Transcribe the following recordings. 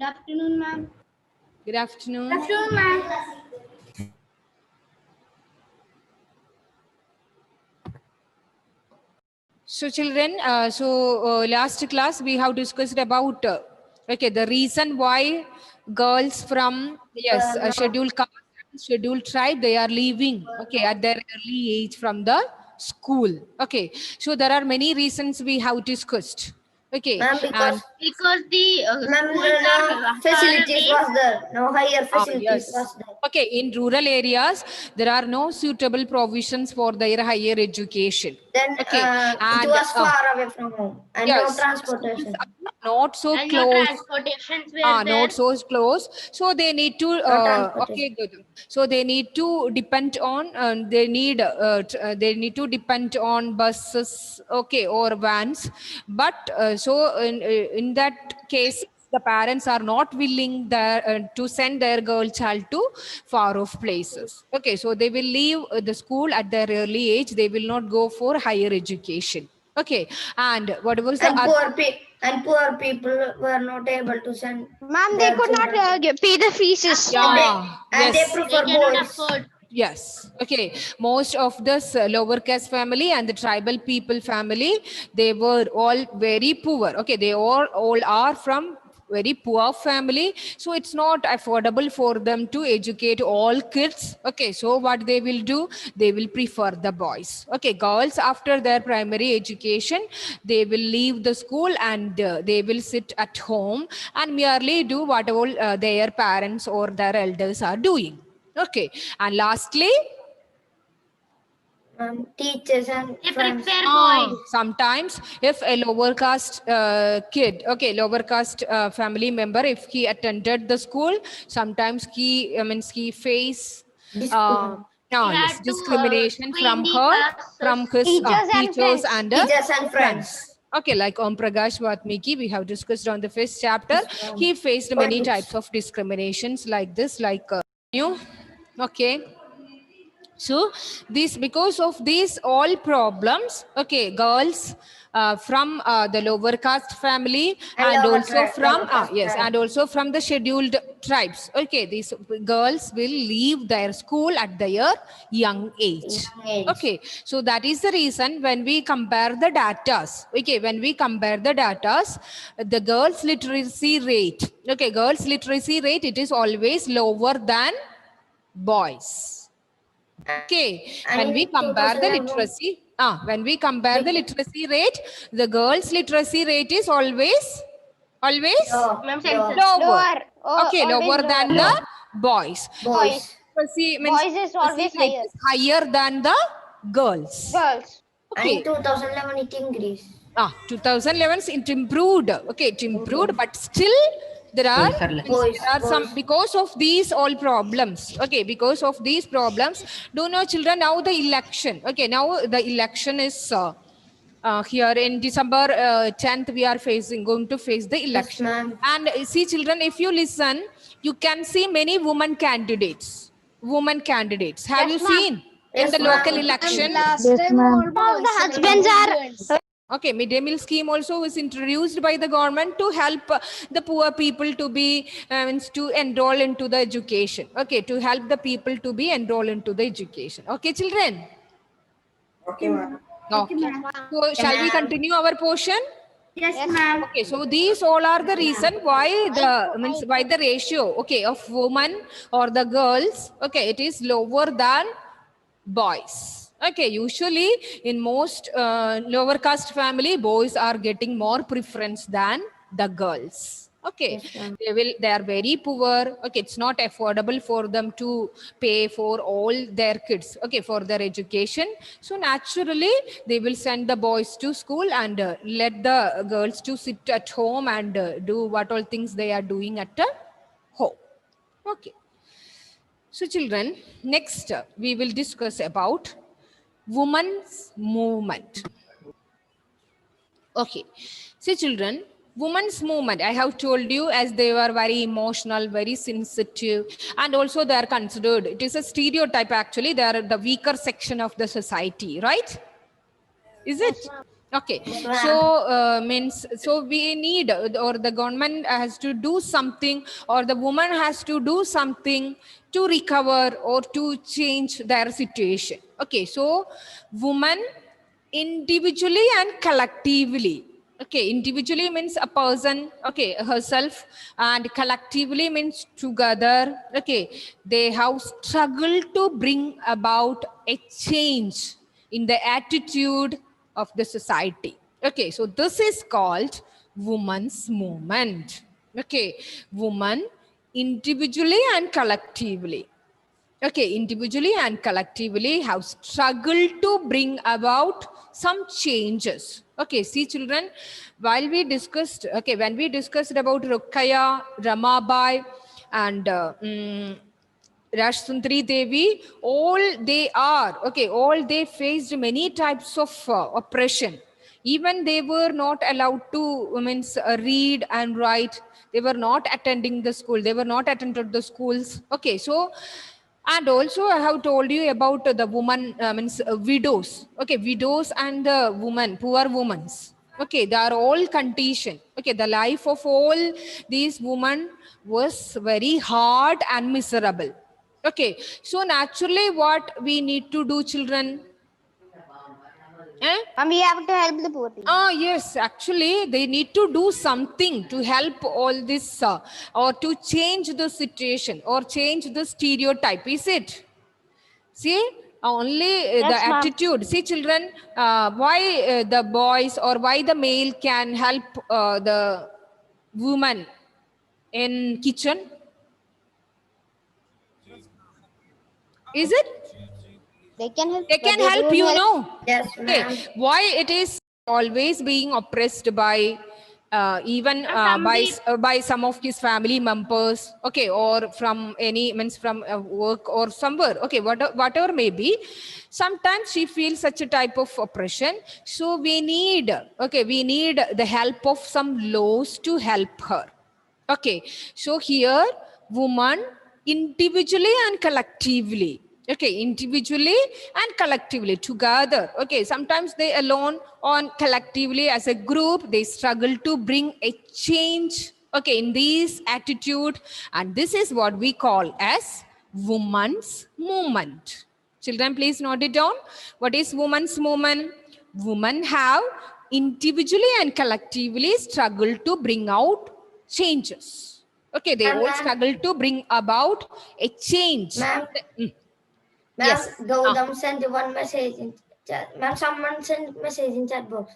Good afternoon, ma'am. Good afternoon. Good afternoon, ma'am. So children, last class we have discussed about the reason why girls from scheduled caste and scheduled tribe, they are leaving at their early age from the school. So there are many reasons we have discussed. Ma'am, Because the schools no are facilities far away. was there. No higher facilities Yes. was there. In rural areas, there are no suitable provisions for their higher education. Then it was far away from home and no Yes, transportation. schools are not so And no close. transportations were there. Not so close. So they need to. No transportation. Good. So they need to depend on. They need to depend on buses. Or vans. But in that case, the parents are not willing to send their girl child to far off places. So they will leave the school at their early age. They will not go for higher education. And what was the And poor people were not able to send. Ma'am, they could not pay the fees. Yeah. And they Yes. prefer They cannot boys. afford. Yes. Most of this lower caste family and the tribal people family, they were all very poor. They all are from very poor family. So it's not affordable for them to educate all kids. So what they will do, they will prefer the boys. Girls after their primary education, they will leave the school and they will sit at home and merely do whatever their parents or their elders are doing. And lastly, Teachers and They friends. prefer boys. sometimes if a lower caste kid, lower caste family member, if he attended the school, sometimes he face had to, discrimination clean from the her, classes. from his Teachers and friends. Teachers and friends. Like Om Prakash Vatmiki, we have discussed on the first chapter. Yes, ma'am. He faced many Politics. types of discriminations like this, So because of these all problems, girls from the lower caste family and lower also from caste tribe. and also from the scheduled tribes. These girls will leave their school at their young age. Young age. So that is the reason when we compare the datas. The girls literacy rate. Girls literacy rate, it is always lower than boys. When we compare the literacy, the literacy rate, the girls' literacy rate is always Ma'am, census. lower. Always Lower than the boys. Boys. Literacy Boys is always rate is higher than the girls. Girls. And in 2011 it increased. 2011 it improved. It improved, but still there are some because of these all problems. Because of these problems. Do know, children, now the election. Now the election is here in December 10th. We are going to face the election. Yes, and see, children, if you listen, you can see many women candidates. Have you seen in the local election? All the husbands are. Midday meal scheme also was introduced by the government to help the poor people to be to enroll into the education. To help the people to be enrolled into the education. Children. Okay, ma'am. So shall we continue our portion? Yes, ma'am. So these all are the reason why the ratio of women or the girls it is lower than boys. Usually in most lower caste family, boys are getting more preference than the girls. They are very poor. It's not affordable for them to pay for all their kids for their education. So naturally they will send the boys to school and let the girls to sit at home and do what all things they are doing at home. So children, next we will discuss about women's movement. So children, women's movement, I have told you, as they were very emotional, very sensitive, and also they are considered, it is a stereotype actually, they are the weaker section of the society, right? Is it? Okay, Yes, ma'am. so means so we need or the government has to do something or the woman has to do something to recover or to change their situation. Okay, so woman individually and collectively. Okay, individually means a person, okay, herself, and collectively means together. Okay, they have struggled to bring about a change in the attitude of the society. Okay, so this is called women's movement. Okay, woman individually and collectively. Okay, individually and collectively have struggled to bring about some changes. Okay, see children, while we discussed, okay, when we discussed about Rukkaya, Ramabai, and Rashsundari Devi, all they are, okay, all they faced many types of oppression. Even they were not allowed to means, read and write. They were not attending the school. They were not attended the schools. Okay, so, and also I have told you about the woman, means widows. Okay, widows and the woman, poor women. Okay, they are all conditioned. Okay, the life of all these women was very hard and miserable. Okay, so naturally what we need to do, children? Eh? And we have to help the poor people. Ah, yes, actually, they need to do something to help all this or to change the situation or change the stereotype, is it? See, only the Yes, ma'am. attitude. See, children, why the boys or why the male can help the woman in kitchen? Is it? They can help, They but can they help don't you, help. no? Yes, Okay. ma'am. Why it is always being oppressed by even by some of his family members, okay, or from any means from work or somewhere, okay, whatever may be. Sometimes she feels such a type of oppression. So we need, okay, we need the help of some laws to help her. Okay, so here woman individually and collectively. Okay, individually and collectively together. Okay, sometimes they alone or collectively as a group, they struggle to bring a change, okay, in this attitude. And this is what we call as woman's movement. Children, please note it down. What is woman's movement? Women have individually and collectively struggled to bring out changes. Okay, they all Ma'am. struggle to bring about a change. Ma'am. Mm. Ma'am, Yes. Gautam sent one message in chat. Ma'am, someone sent message in chat box.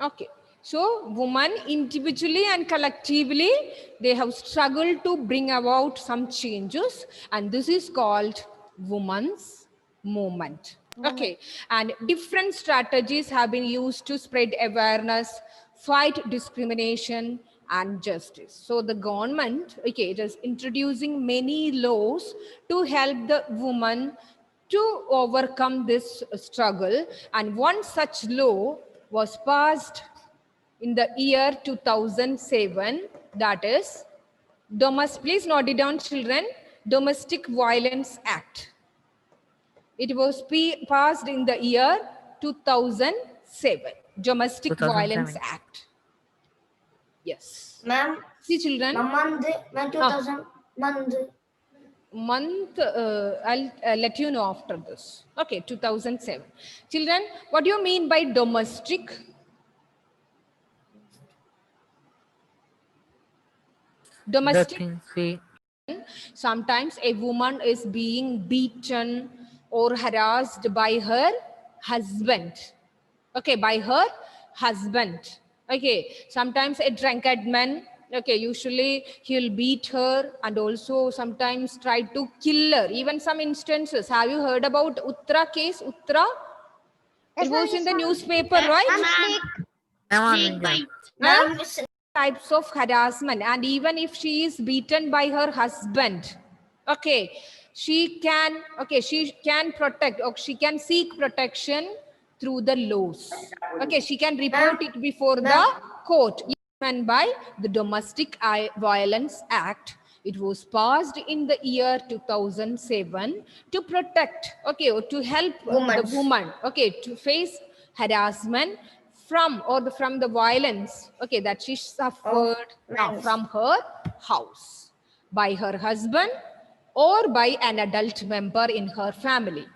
Okay, so women individually and collectively, they have struggled to bring about some changes, and this is called women's movement. Okay, and different strategies have been used to spread awareness, fight discrimination and justice. So the government, okay, it is introducing many laws to help the woman to overcome this struggle, and one such law was passed in the year 2007, that is please note it down children, Domestic Violence Act. It was passed in the year 2007, Domestic 2007. Violence Act. Yes. Ma'am, See children, month, 2000 month I'll let you know after this. Okay, 2007. Children, what do you mean by domestic? The Domestic. things we Sometimes a woman is being beaten or harassed by her husband. Okay, by her husband. Okay, sometimes a drunkard man, okay, usually he'll beat her and also sometimes try to kill her. Even some instances. Have you heard about Uttara case? Uttara? Yes, It ma'am, was in yes, the ma'am. newspaper, right? Ma'am, Ma'am, Types of harassment, and even if she is beaten by her husband, okay, she can protect, or she can seek protection through the laws. Okay, she can report it before the court. And by the Domestic Violence Act, It was passed in the year 2007 to protect, okay, or to help the woman, okay, to face harassment from the violence, okay, that she suffered from her house by her husband or by an adult member in her family.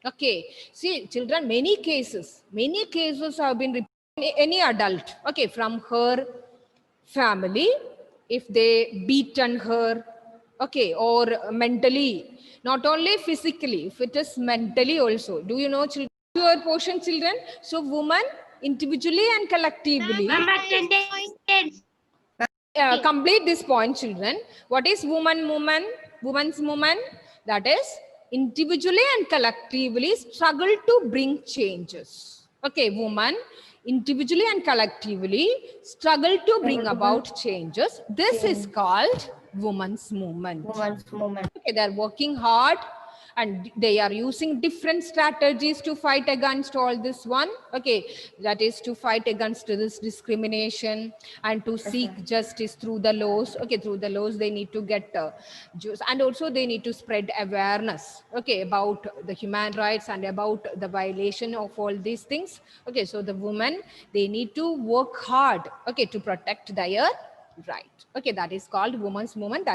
Okay, see, children, many cases have been reported. Any adult, okay, from her family, if they beaten her, okay, or mentally, not only physically, if it is mentally also. Do you know, children, your portion, children? So women individually and collectively, complete this point, children. What is woman's movement? That is individually and collectively struggle to bring changes. Okay, woman individually and collectively struggle to bring about changes. This is called women's movement. Okay, they are working hard and they are using different strategies to fight against all this one. Okay, that is to fight against this discrimination and to seek justice through the laws. Okay, through the laws they need to get and also they need to spread awareness, okay, about the human rights and about the violation of all these things. Okay, so the women, they need to work hard, okay, to protect their right. Okay, that is called women's movement.